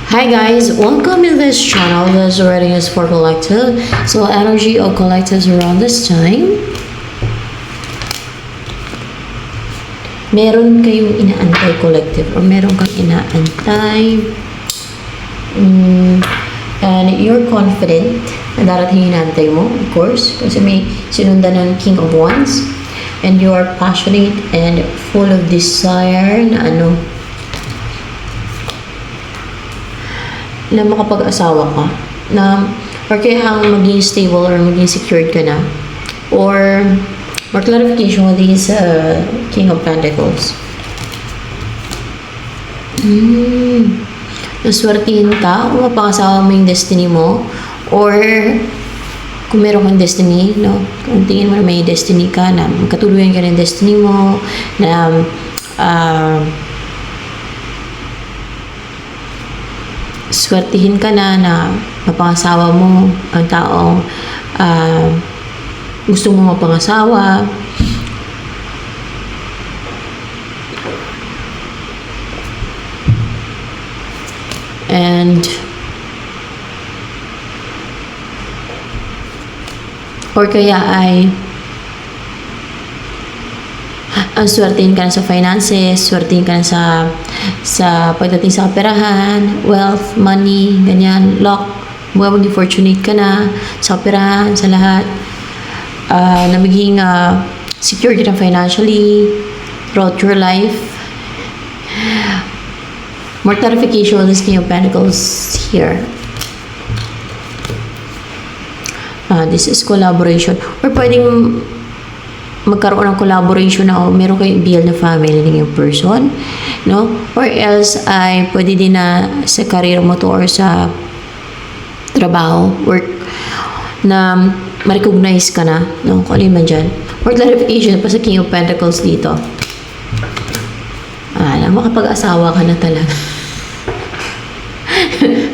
Hi guys, welcome in this channel. This reading is for collective. So energy of collectives around this time. Meron kayong inaantay collective or meron kang inaantay and you're confident na darating yung inaantay mo, of course, kasi may sinundan ng King of Wands and you are passionate and full of desire na makapag-asawa ka, na or kaya hang maging stable or maging secured ka na, or more clarification with this King of Pentacles. Naswertihin ka o mapakasawa mo yung destiny mo, or kung meron kang destiny, no? Kung tingin mo na may destiny ka, na magkatuluyan ka ng destiny mo, na swertihin ka na mapangasawa mo ang taong gusto mo mapangasawa. And or kaya ay ang swertihin ka na sa finances, swertihin ka na sa pagdating sa kaperahan, wealth, money, ganyan, luck, maging fortunate ka na sa kaperahan, sa lahat, na maging secure ka na financially throughout your life. More clarification on this King of Pentacles here. This is collaboration, or pwedeng magkaroon ng collaboration na meron kayong build na family ng yung person, no? Or else ay pwede din na sa career mo to or sa trabaho, work, na ma-recognize ka na, no? Kung alin man dyan. Or clarification pa sa King of Pentacles dito. Makapag-asawa ka na talaga.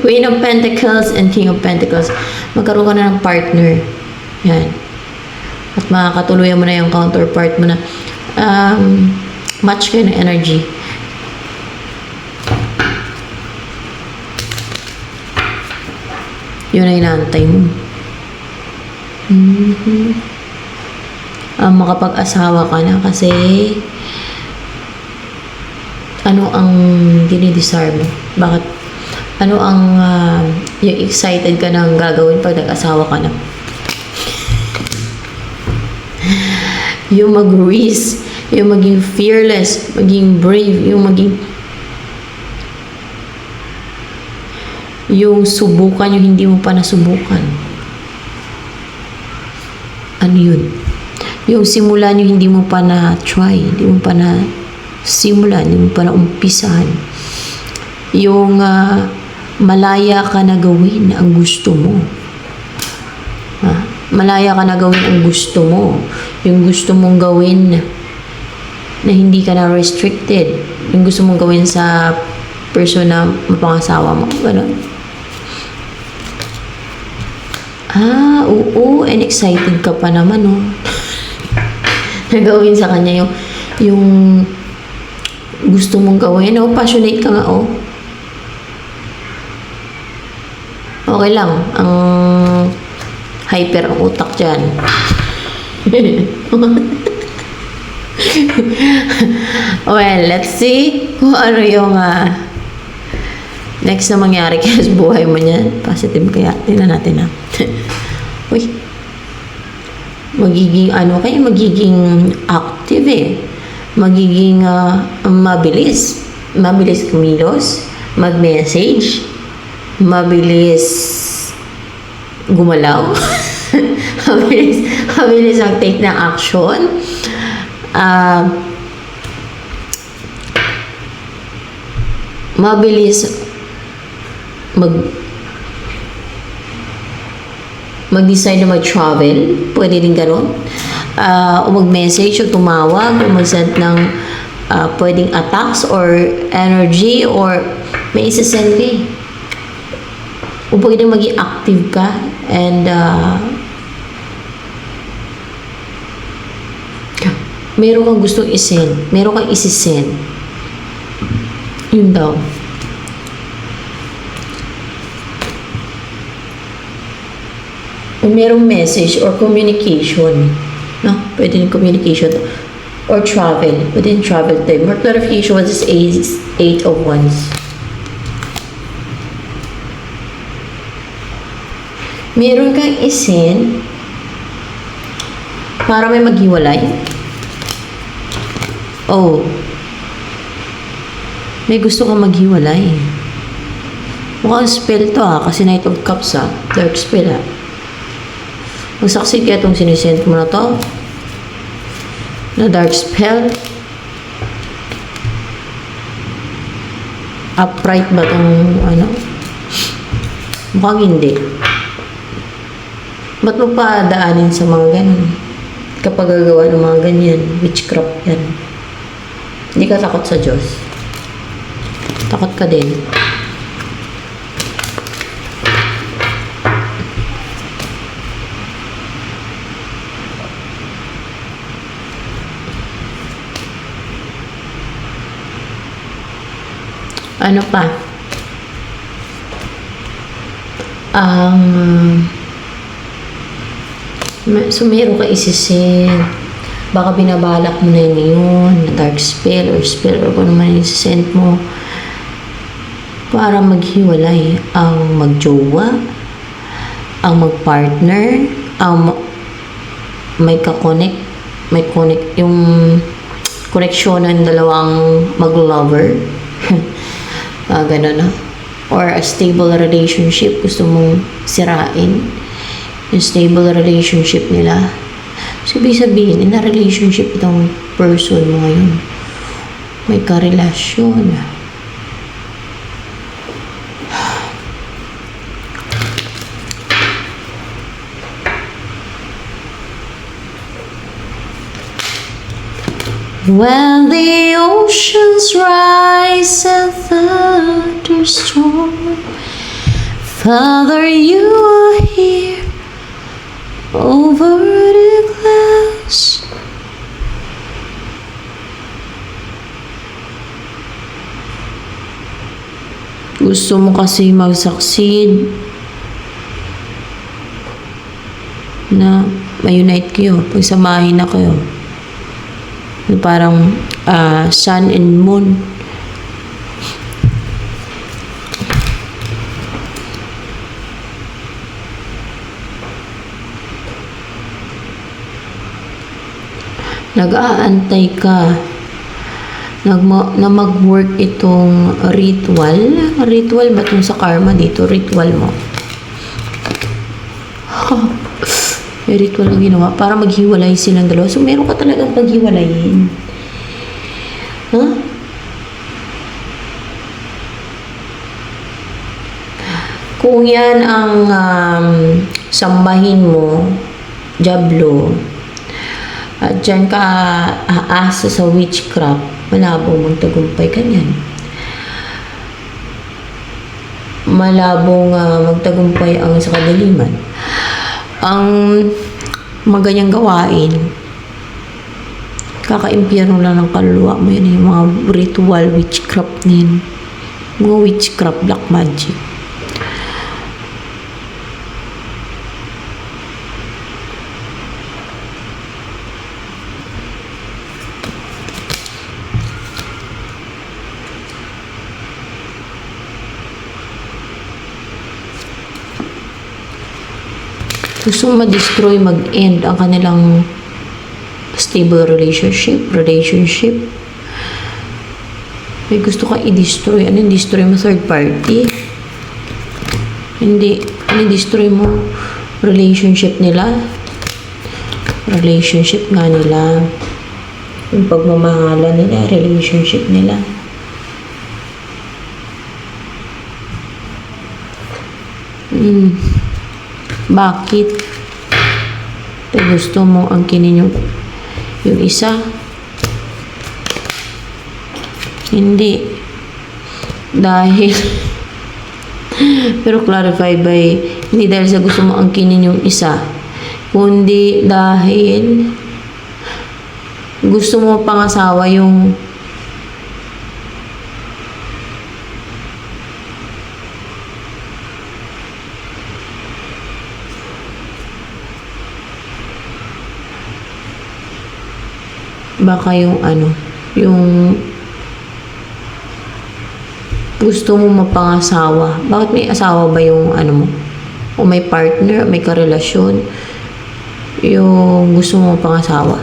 Queen of Pentacles and King of Pentacles. Magkaroon ka na ng partner. Yan. At makakatuluyan mo na yung counterpart mo na match kayo ng energy. Yun ay inaantay mo. Makapag-asawa ka na kasi ano ang dinidesire mo? Bakit? Ano ang yung excited ka nang gagawin pag nag-asawa ka na? Yung mag-risk, yung maging fearless, maging brave, yung subukan yung hindi mo pa nasubukan. Ano yun? Yung simulan yung hindi mo pa na-try, hindi mo pa na-simulan, hindi mo pa na-umpisahan. Yung malaya ka na gawin ang gusto mo. Malaya ka na gawin ang gusto mo. Yung gusto mong gawin na hindi ka na restricted. Yung gusto mong gawin sa person na mapangasawa mo. Ganun. Oo. And excited ka pa naman, no? Nagawin sa kanya yung gusto mong gawin. Passionate ka nga, Okay lang. Ang hyper ang utak dyan. Well, let's see kung ano yung next na mangyari kaya sa buhay mo niyan. Positive kaya. Tingnan natin Uy. Magiging magiging active Magiging mabilis. Mabilis kumilos. Mag-message. Mabilis gumalaw. Mabilis mag-take ng action. Mabilis mag-decide na mag-travel. Pwede din ganun. O mag-message o tumawag o mag-send ng pwedeng attacks or energy or may isa-send ka o pwede maging active ka and meron kang gustong isend, meron kang isisend. Yun daw. Kung merong message or communication, no? Pwede din communication or travel. Pwede din travel time. More clarification, what is eight of wands? Meron kang isin para may maghiwalay. Oh. May gusto kang maghiwalay. Mukhang spell to kasi Knight of Cups dark spell Mag-succeed kaya itong sinisend mo na to. Na dark spell. Upright ba itong Mukhang hindi. Ba't mo pa daanin sa mga ganun? Kapag gagawa ng mga ganyan, witchcraft yan. Hindi ka takot sa Diyos. Takot ka din. Ano pa? So meron ka isisin. Baka binabalak mo na yun, dark spell or kung ano man isisend mo para maghiwalay ang magjowa, ang magpartner, ang may connect yung connection ng dalawang maglover. Gano'n or a stable relationship, gusto mong sirain yung stable relationship nila. So, ibig sabihin, in a relationship itong person mo ngayon, may karelasyon. When the oceans rise and thunderstorm, Father, you are here over the clouds. Gusto mo kasi mag-succeed na ma-unite kayo, pagsamahin na kayo. Parang sun and moon. Nag-aantay ka na mag-work itong ritual ba itong sa karma dito? Ritual mo. May ritual ang ginawa para maghiwalay silang dalawa. So, meron ka talagang paghiwalayin. Kung yan ang sambahin mo, Diablo, at dyan ka aasa sa witchcraft, malabo mong tagumpay ka niyan. Malabong magtagumpay ang sa kadaliman. Ang maganyang gawain, kaka-impyerno lang ng kaluluwa mo yan, yung mga ritual witchcraft niyan. Mga witchcraft, black magic. Gusto ma-destroy, mag-end ang kanilang stable relationship. May gusto ka i-destroy. Ano yung destroy mo? Third party? Hindi. Ano yung destroy mo? Relationship nila? Relationship nga nila. Yung pagmamahala nila, relationship nila. Bakit? Gusto mo angkinin yung isa? Hindi. Dahil pero clarify by hindi dahil sa gusto mo angkinin yung isa, kundi dahil gusto mo pangasawa yung baka yung yung gusto mo mapangasawa. Bakit may asawa ba yung mo? O may partner, may karelasyon, yung gusto mo mapangasawa?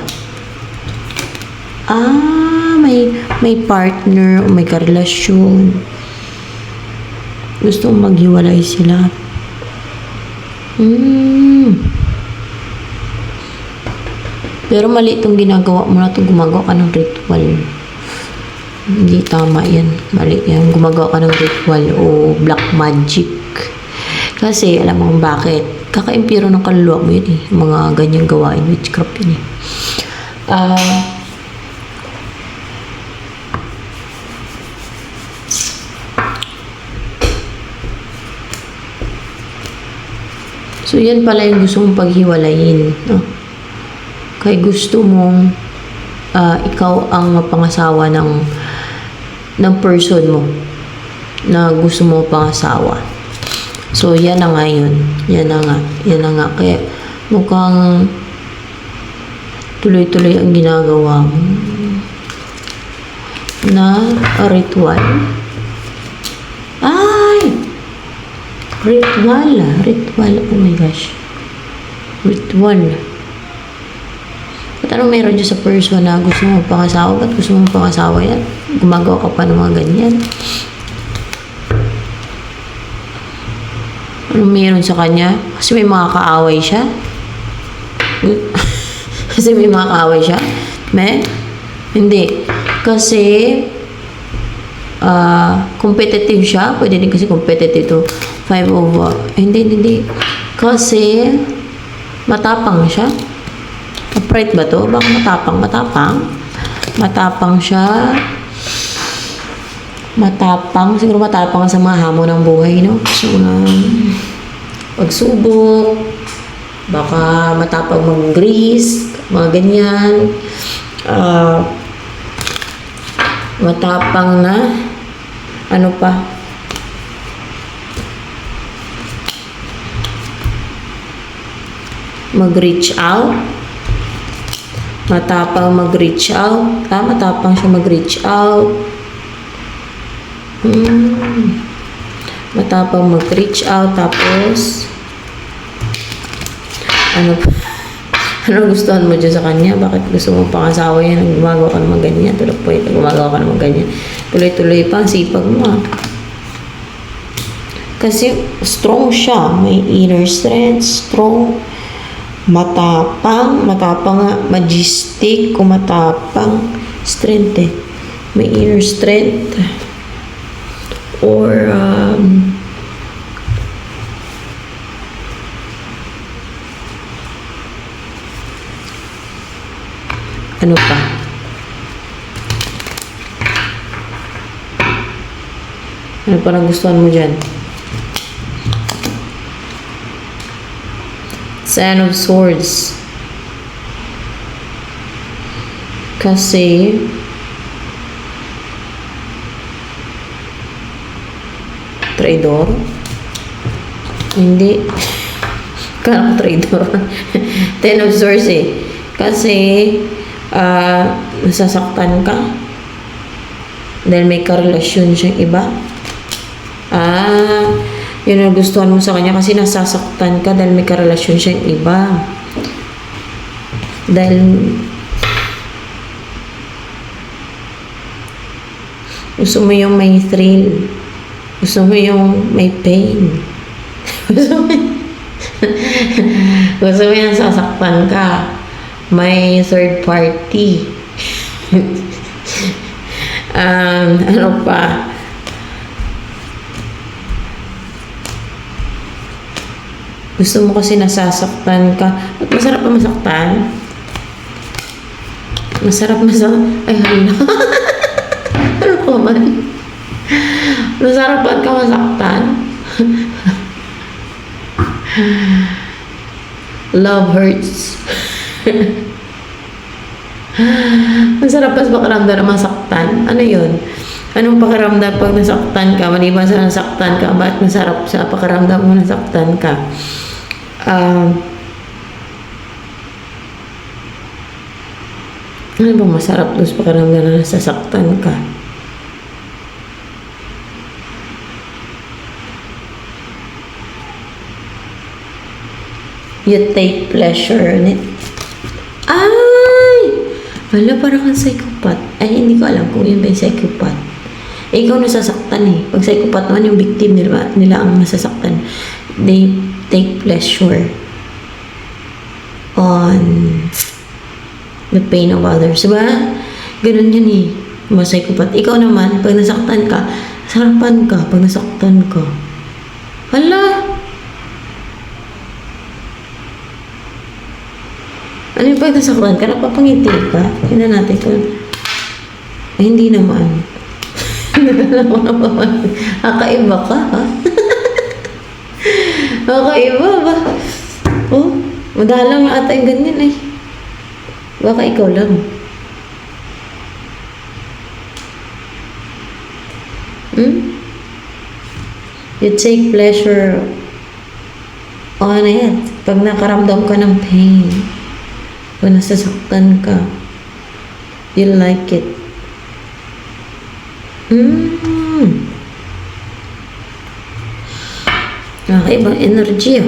May partner o may karelasyon. Gusto mong maghiwalay sila. Pero mali itong ginagawa mo na ito. Gumagawa ka ng ritual. Hindi tama yan. Mali yan. Gumagawa ka ng ritual o black magic. Kasi alam mo kung bakit. Kakaimpiro ng kaluluwa mo yun eh. Mga ganyang gawain. Witchcraft yun eh. So, yan pala yung gusto mong paghiwalayin. No? Kaya gusto mong ikaw ang mapangasawa ng person mo na gusto mo pangasawa. So, yan na nga yun. Yan na nga. Kaya mukhang tuloy-tuloy ang ginagawa mo na ritual. Ritual. Oh my gosh. Ritual. Ba't anong meron dyan sa person na gusto mo pangasawa? Ba't gusto mo pangasawa yan? Gumagawa ka pa ng mga ganyan. Anong meron sa kanya? Kasi may mga kaaway siya? Hindi. Kasi competitive siya. Pwede din kasi competitive to. Hindi. Kasi matapang siya. Upright ba to? Baka matapang siya. Siguro matapang sa mga hamon ng buhay, no? Sa mga pagsubok. Baka matapang mag-grease. Mga ganyan. Matapang na ano pa? Mag-reach out. Matapang mag-reach out. Matapang siya mag-reach out. Matapang mag-reach out. Tapos ano pa? Ano gustuhan mo dyan sa kanya? Bakit gusto mo pangasawa yan? Gumagawa ka naman ganyan. Tuloy-tuloy pa ang sipag mo. Kasi strong siya. May inner strength. Strong. Matapang. Majestic. Kung matapang. Strength eh. May inner strength. Or ano pa? Ano pa nagustuhan mo dyan? Ten of Swords. Kasi traidor? Hindi. Kala ko traidor. Ten of Swords eh. Kasi nasasaktan ka dahil may karelasyon siyang iba. Yun ang gustuhan mo sa kanya kasi nasasaktan ka dahil may karelasyon siyang iba. Dahil gusto mo yung may thrill. Gusto mo yung may pain. Gusto mo yung nasasaktan ka. May third party. Ano pa? Gusto mo kasi nasasaktan ka. At masarap pa masaktan? Ay, hala. Ano pa man? Masarap ka masaktan? Love hurts. Masarap pa sa pakiramdam na masaktan. Ano yun? Anong pakiramdam pag nasaktan ka? Maliban sa nasaktan ka, bakit masarap sa pakiramdam mo nasaktan ka? Ano bang masarap doon sa pakiramdam na nasasaktan ka? You take pleasure in it. Ay! Wala, parang kang psychopath. Ay, hindi ko alam kung yun ba yung psychopath. Eh, ikaw nasasaktan eh. Pag psychopath naman, yung victim nila ang nasasaktan. They take pleasure on the pain of others. Diba? Ganun yun eh. Mga psychopath. Ikaw naman, pag nasaktan ka, sarapan ka pag nasaktan ka. Hala! Ano yung pag nasaktan ka? Napapangiti ka? Tingnan natin kung... Ay, hindi naman. Kakaiba ka, ha? Kakaiba ba? Oh, madalang ata yung ganyan eh. Baka ikaw lang. You take pleasure on it. Pag nakaramdam ka ng pain, pag nasasaktan ka, you like it. Ibang energy.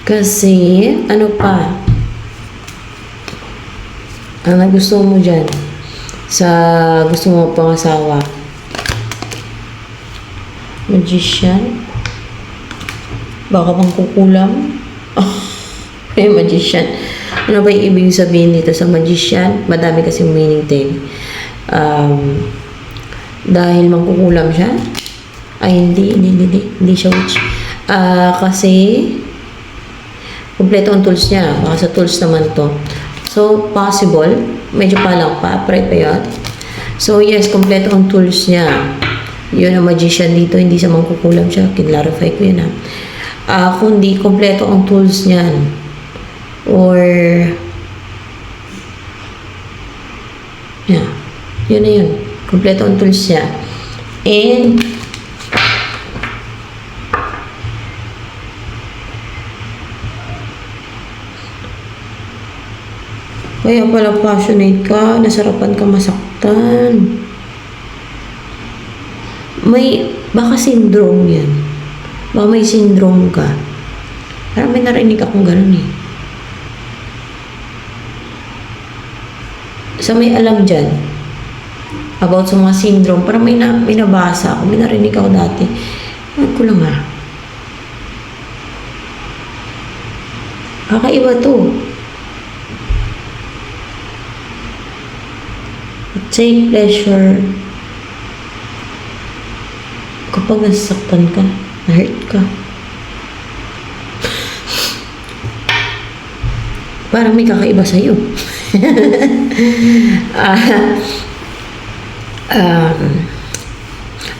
Kasi, ano pa? Ang nagustuhan mo dyan sa gusto mo pangasawa? Magician? Baka bang kukulam? May magician. Ano ba yung ibig sabihin dito sa magician? Madami kasing meaning tayo. Dahil mangkukulam siya? Ay, hindi siya witch. Kasi kompleto ang tools niya. Baka sa tools naman to. So, possible. Medyo palang pa. Pray pa yun. So, yes, kompleto ang tools niya. Yun ang magician dito. Hindi sa mangkukulam siya. Kinlarify ko yun, ha. Kundi kompleto ang tools niyan. Or, yeah. Yun na yun. Kompleto ang tools niya. And, kaya pala passionate ka, nasarapan ka masaktan. Baka syndrome yan. Baka may syndrome ka. Parang may narinig akong ganun eh. Sa may alam dyan, about sa mga syndrome, parang may nabasa ako, may narinig ako dati. Ano ko lang kakaiba to. Take pleasure kapag nasasaktan ka, na-hurt ka. Parang may kakaiba sa'yo.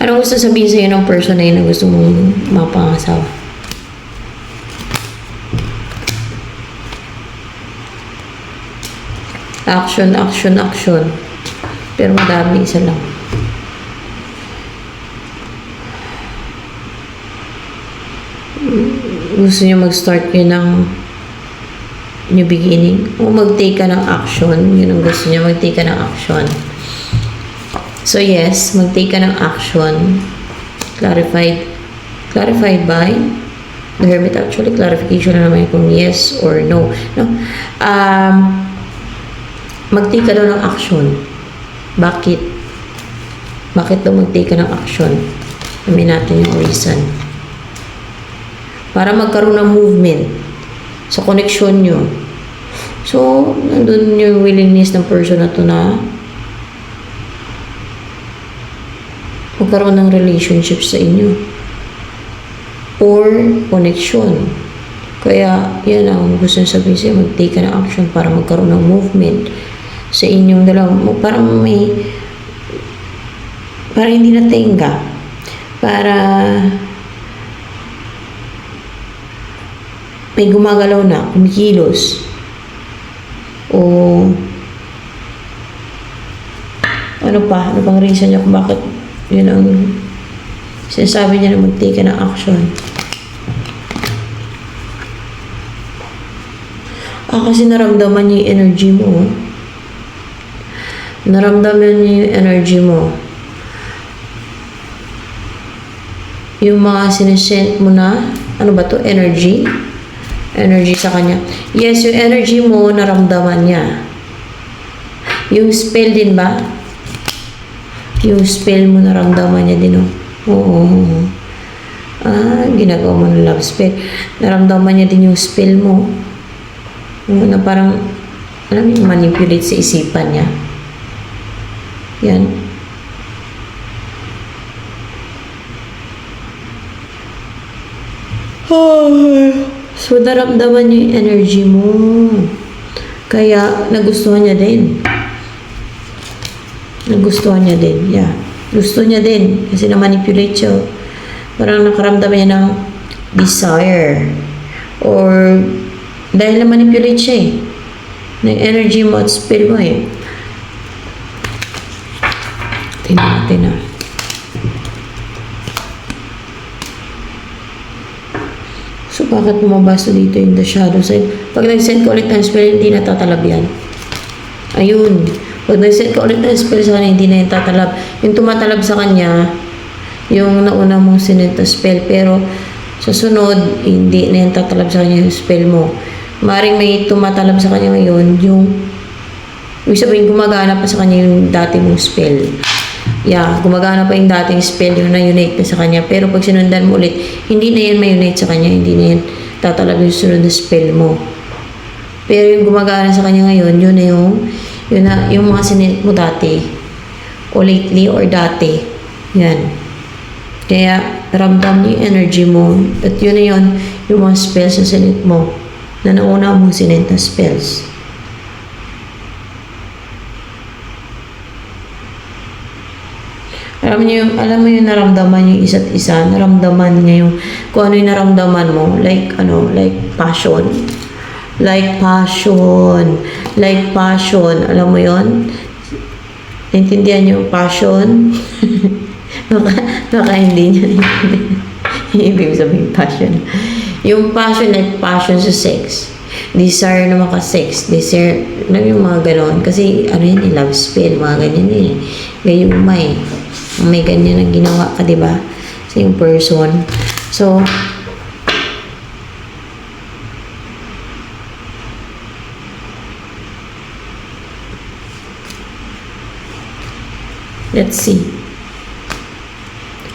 Anong gusto sabihin sa'yo ng person na yun na gusto mong mapangasawa? Action. Pero madami, isa lang. Gusto niyo mag-start kayo ng new beginning? O mag-take ka ng action? Yun ang gusto niyo, mag-take ka ng action. So yes, mag-take ka ng action. Clarified by the Hermit. Actually, clarification na naman kung yes or no. Mag-take ka daw ng action. Bakit? Bakit daw mag-take ka ng action? Amin natin yung reason. Para magkaroon ng movement sa connection nyo. So, nandun yung willingness ng person na to na magkaroon ng relationship sa inyo. Or connection. Kaya, yan ang gusto nyo sabihin sa'yo, mag-take ka ng action para magkaroon ng movement sa inyong dalawa. Parang hindi na tenga. Para may gumagalaw na, kumikilos. O ano Ano pa? Ano pang reason niya kung bakit yun ang sinasabi niya na mag-take ka ng action? Kasi naramdaman niya yung energy mo. Naramdaman niya yung energy mo. Yung mga sinesend mo na, ano ba to? Energy? Energy sa kanya. Yes, yung energy mo, naramdaman niya. Yung spell din ba? Yung spell mo, naramdaman niya din, oh. Oo. Ginagawa mo ng love spell. Naramdaman niya din yung spell mo. Na parang, alam mo, manipulate sa isipan niya. Yan. So, naramdaman niya yung energy mo. Kaya, nagustuhan niya din. Nagustuhan niya din. Yeah. Gusto niya din. Kasi na-manipulate siya. Parang nakaramdam niya ng desire. Or, dahil na-manipulate siya eh. Ng energy mo at spell mo eh. Tingnan natin na. So, bakit bumabasa dito yung the shadow side? Pag nag-send ka ulit ng spell, hindi natatalab yan. Ayun. Pag nag-send ka ulit ng spell sa kanya, hindi na yung tatalab. Yung tumatalab sa kanya, yung nauna mong sinend na spell. Pero, sa sunod, hindi na yung tatalab sa kanya yung spell mo. Maring may tumatalab sa kanya ngayon, yung ibig sabihin, gumagana pa sa kanya yung dati mong spell. Yeah, gumagana pa yung dating spell, yung na-unite na sa kanya. Pero pag sinundan mo ulit, hindi na yan ma-unite sa kanya, hindi na yan tatalab yung sunod na spell mo. Pero yung gumagana sa kanya ngayon, yun na yung mga sinend mo dati, o lately, or dati. Yan. Kaya, ramdam niyo yung energy mo, at yun na yun, yung mga spells na sinend mo, na nauna mong sinend na spells. Alam mo yung naramdaman yung isa't isa, naramdaman niya yung kung ano yung naramdaman mo, like passion. Like passion, alam mo yon? Naintindihan niyo yung passion? baka hindi niya naintindihan. Ibig sabihin passion. Yung passion, like passion sa sex. Desire naman ka sex. Desire, alam yung mga ganon. Kasi ano yun, love spell, mga ganyan eh. Gayong may ganyan ang ginawa ka, di ba? Sa yung person. So, let's see.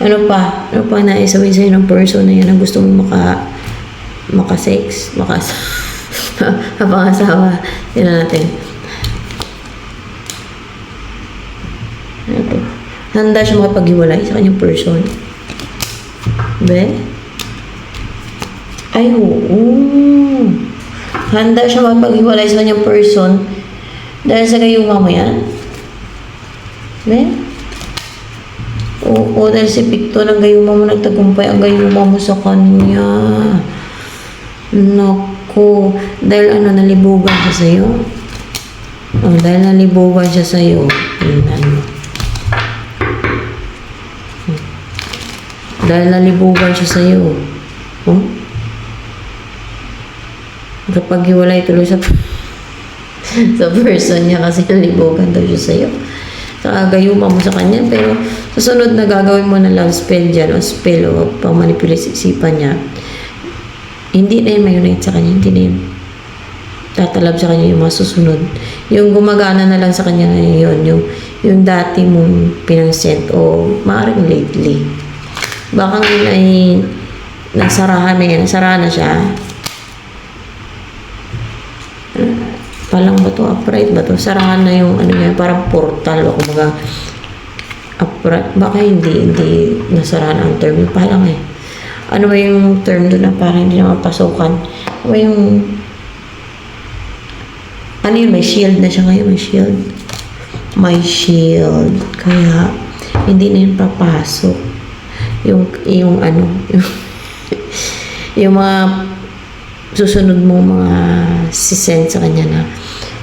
Ano pa? Ano pa na isabihin sa'yo ng person na yan na gusto mong maka-sex, mapangasawa. Tingnan natin. Ano to? Handa siya makapaghiwalay sa kanyang person. Be? Ay, oo. Handa siya makapaghiwalay sa kanyang person dahil sa gayuma mo yan. Be? Oo, dahil si Picto ng gayuma mo, nagtagumpay ang gayuma mo sa kanya. Naku. Dahil nalibugan siya sa'yo. Dahil nalibugan siya sa'yo. Dahil nalibugan siya sa'yo. Kapag hiwalay tuloy sa person niya kasi nalibugan daw siya sa'yo. Gayuma mo sa kanya, pero sa sunod na gagawin mo na love spell dyan, o spell, o pang-manipulate sa isipan niya, hindi na yun may-unite sa kanya, hindi na yun tatalab sa kanya yung mga susunod. Yung gumagana na lang sa kanya ngayon, yung dati mong pinang-sent, o maaaring lately. Baka ngayon ay nasarahan na yan, nasarahan na siya. Palang ba to? Upright ba to? Sarahan na yung yan, parang portal o kumaga upright. Baka hindi nasarahan ang term. Palang eh. Ano ba yung term doon na parang hindi na mapasukan? Ano ba yung ano yun? May shield na siya ngayon. May shield. Kaya hindi na yun papasok. Yung mga susunod mo mga sisend sa kanya na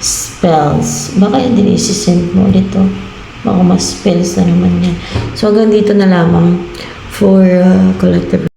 spells. Baka hindi na isisend mo ulit to. Baka mas spells na naman yan. So hanggang dito na lamang for collective